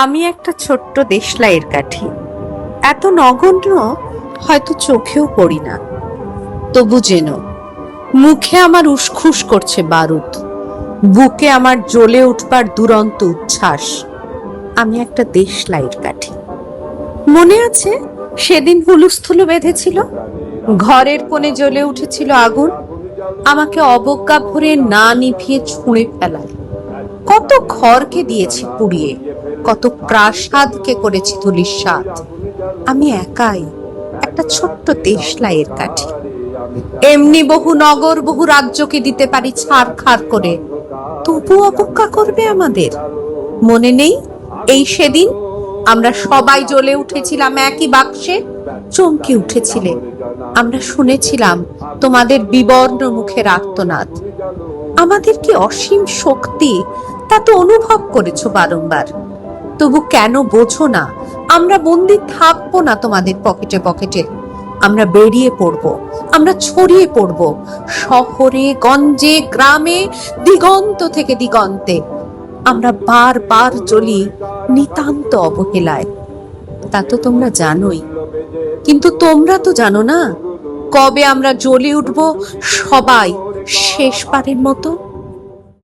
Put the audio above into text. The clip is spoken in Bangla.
আমি একটা ছোট্ট দেশলাইয়ের কাঠি, এত নগণ্য হয়তো চোখেও পড়ি না। তবু যেন মুখে আমার উসখুস করছে বারুদ, বুকে আমার জ্বলে উঠবার দুরন্ত উচ্ছ্বাস। আমি একটা দেশলাইয়ের কাঠি। মনে আছে সেদিন হুলুস্থুল বেঁধেছিল, ঘরের কোণে জ্বলে উঠেছিল আগুন, আমাকে অবজ্ঞা ভরে না নিভিয়ে ছুঁড়ে ফেলায়। কত ঘরকে দিয়েছি পুড়িয়ে, কত প্রাসাদকে করেছি ধূলিসাৎ। আমি একাই একটা ছোট্ট দেশলাইয়ের কাঠি। এমনি বহু নগর বহু রাজ্যকে দিতে পারি ছারখার করে, তবু অবজ্ঞা করবে আমাদের। মনে নেই এই সেদিন আমরা সবাই জ্বলে উঠেছিলাম একই বাক্সে, চমকে উঠেছিলে। আমরা শুনেছিলাম তোমাদের বিবর্ণ মুখের আর্তনাদ। আমাদের কি অসীম শক্তি তা তো অনুভব করেছো বারংবার। তবু কেন বোঝো না আমরা বন্দী থাকবো না তোমাদের পকেটে পকেটে। আমরা বেরিয়ে পড়বো, আমরা ছড়িয়ে পড়বো শহরে গঞ্জে গ্রামে, দিগন্ত থেকে দিগন্তে। আমরা বারবার জ্বলি নিতান্ত অবহেলায়, তা তো তোমরা জানোই। কিন্তু তোমরা তো জানো না কবে আমরা জ্বলে উঠবো সবাই শেষবারের মতো।